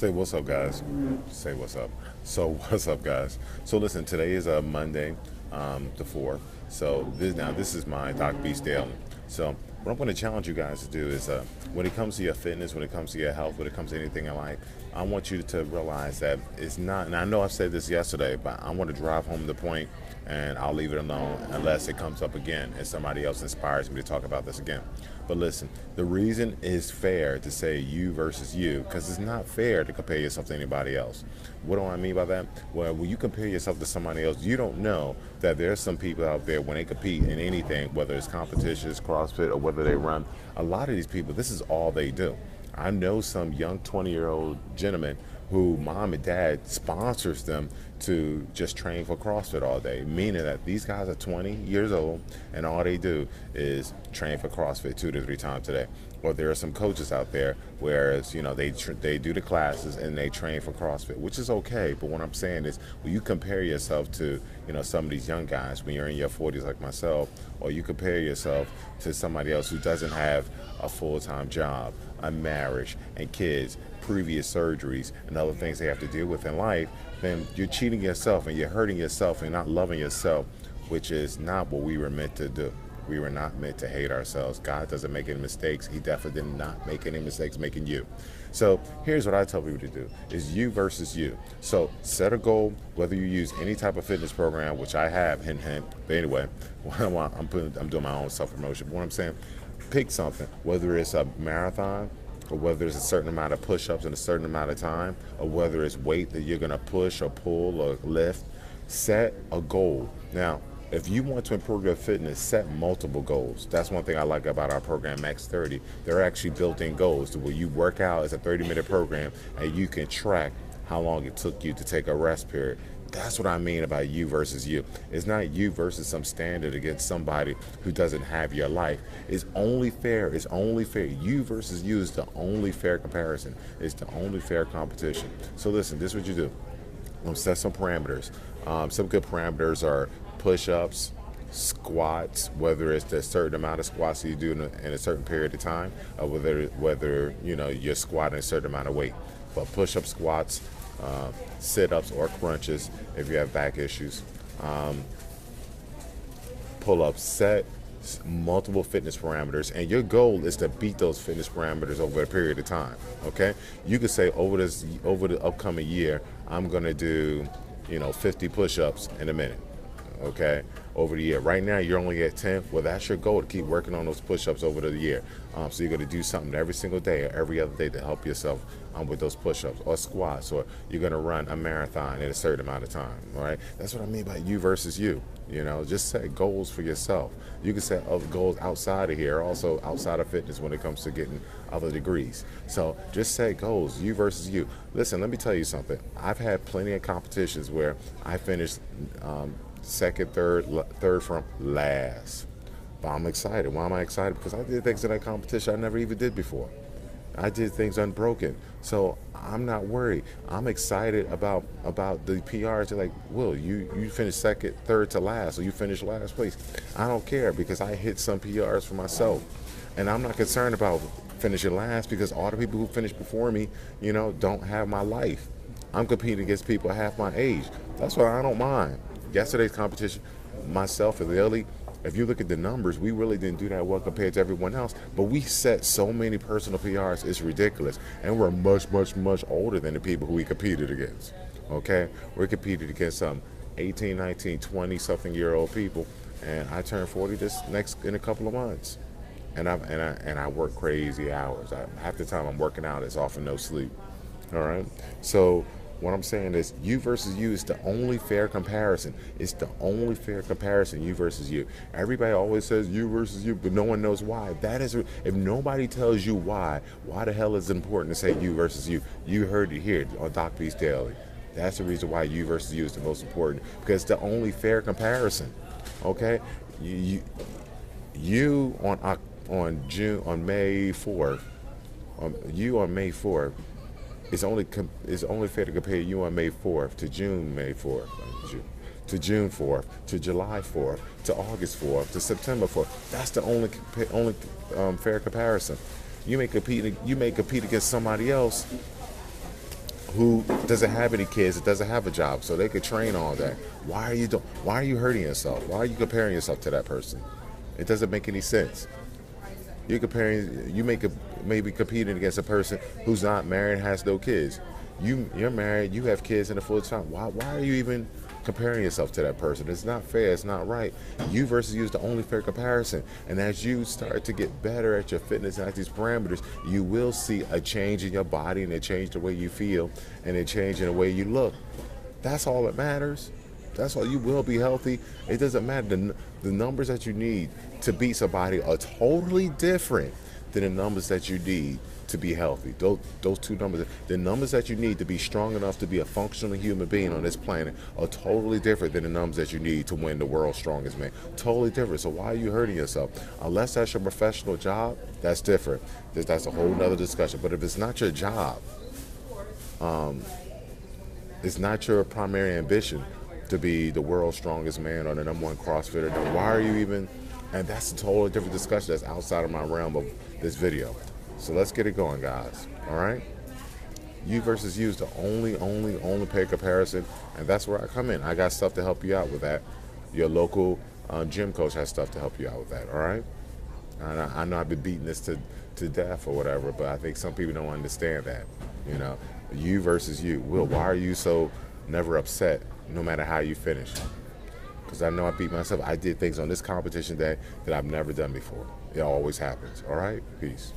Say what's up, guys. Say what's up. So what's up, guys? So listen, today is a Monday, the 4th. So this is my Doc Beast Daily. So what I'm going to challenge you guys to do is, when it comes to your fitness, when it comes to your health, when it comes to anything in life, I want you to realize that it's not. And I know I said this yesterday, but I want to drive home the point, and I'll leave it alone unless it comes up again and somebody else inspires me to talk about this again. But listen, the reason is fair to say you versus you, because it's not fair to compare yourself to anybody else. What do I mean by that? Well, when you compare yourself to somebody else, you don't know that there's some people out there when they compete in anything, whether it's competitions, CrossFit, or whether they run, a lot of these people, this is all they do. I know some young 20-year-old gentlemen who mom and dad sponsors them to just train for CrossFit all day, meaning that these guys are 20 years old and all they do is train for CrossFit 2 to 3 times a day. Or there are some coaches out there, whereas they do the classes and they train for CrossFit, which is okay. But what I'm saying is, when you compare yourself to some of these young guys when you're in your 40s like myself, or you compare yourself to somebody else who doesn't have a full-time job, a marriage, and kids, previous surgeries, and other things they have to deal with in life, then you're cheating yourself and you're hurting yourself and not loving yourself, which is not what we were meant to do. We were not meant to hate ourselves. God doesn't make any mistakes. He definitely did not make any mistakes making you. So here's what I tell people to do, is you versus you. So set a goal, whether you use any type of fitness program, which I have, hint, hint. But anyway, I'm doing my own self-promotion. But what I'm saying, pick something, whether it's a marathon, or whether it's a certain amount of push-ups in a certain amount of time, or whether it's weight that you're going to push or pull or lift. Set a goal. Now, if you want to improve your fitness, set multiple goals. That's one thing I like about our program, Max 30. They're actually built-in goals to where you work out as a 30-minute program and you can track how long it took you to take a rest period. That's what I mean about you versus you. It's not you versus some standard against somebody who doesn't have your life. It's only fair. It's only fair. You versus you is the only fair comparison. It's the only fair competition. So listen, this is what you do. Set some parameters. Some good parameters are push-ups, squats, whether it's the certain amount of squats that you do in a certain period of time, or whether you're squatting a certain amount of weight. But push-up, squats, sit-ups or crunches if you have back issues, pull-ups, set multiple fitness parameters, and your goal is to beat those fitness parameters over a period of time. Okay, you could say over the upcoming year, I'm going to do 50 push-ups in a minute. Okay, over the year. Right now you're only at 10. Well, that's your goal, to keep working on those push-ups over the year. So you're going to do something every single day or every other day to help yourself with those push-ups or squats, or you're going to run a marathon in a certain amount of time. All right, that's what I mean by you versus you. Just set goals for yourself. You can set other goals outside of here, also outside of fitness, when it comes to getting other degrees. So just set goals, you versus you. Listen, let me tell you something. I've had plenty of competitions where I finished second, third from last. But I'm excited. Why am I excited? Because I did things in that competition I never even did before. I did things unbroken. So I'm not worried. I'm excited about the PRs. They're like, Will, you finished second, third to last, or you finished last place. I don't care, because I hit some PRs for myself. And I'm not concerned about finishing last, because all the people who finished before me, don't have my life. I'm competing against people half my age. That's why I don't mind. Yesterday's competition, myself and Lily, if you look at the numbers, we really didn't do that well compared to everyone else. But we set so many personal PRs, it's ridiculous. And we're much, much, much older than the people who we competed against. Okay? We competed against some 18, 19, 20-something-year-old people. And I turned 40 in a couple of months. And I work crazy hours. Half the time I'm working out, it's often no sleep. All right? So what I'm saying is, you versus you is the only fair comparison. It's the only fair comparison, you versus you. Everybody always says you versus you, but no one knows why. If nobody tells you why the hell is it important to say you versus you? You heard it here on DocBeastDaily. That's the reason why you versus you is the most important, because it's the only fair comparison. Okay? You on May 4th, on May 4th, it's only fair to compare you on May 4th to June 4th, to June 4th, to July 4th, to August 4th, to September 4th. That's the only fair comparison. You may compete against somebody else who doesn't have any kids, that doesn't have a job, so they could train all day. Why are you hurting yourself? Why are you comparing yourself to that person? It doesn't make any sense. Maybe competing against a person who's not married and has no kids. You're married, you have kids in a full time. Why are you even comparing yourself to that person? It's not fair, it's not right. You versus you is the only fair comparison. And as you start to get better at your fitness and at these parameters, you will see a change in your body, and a change the way you feel, and a change in the way you look. That's all that matters. That's all. You will be healthy. It doesn't matter. The numbers that you need to beat somebody are totally different than the numbers that you need to be healthy. Those two numbers, the numbers that you need to be strong enough to be a functional human being on this planet, are totally different than the numbers that you need to win the world's strongest man. Totally different. So why are you hurting yourself? Unless that's your professional job, that's different. That's a whole nother discussion. But if it's not your job, it's not your primary ambition to be the world's strongest man or the #1 CrossFitter, then why are you even? And that's a totally different discussion that's outside of my realm of this video. So let's get it going, guys. All right? You versus you is the only paid comparison, and that's where I come in. I got stuff to help you out with that. Your local gym coach has stuff to help you out with that. All right? And I know I've been beating this to death or whatever, but I think some people don't understand that. You know, you versus you. Will, why are you so never upset no matter how you finish? Because I know I beat myself. I did things on this competition day that I've never done before. It always happens. All right? Peace.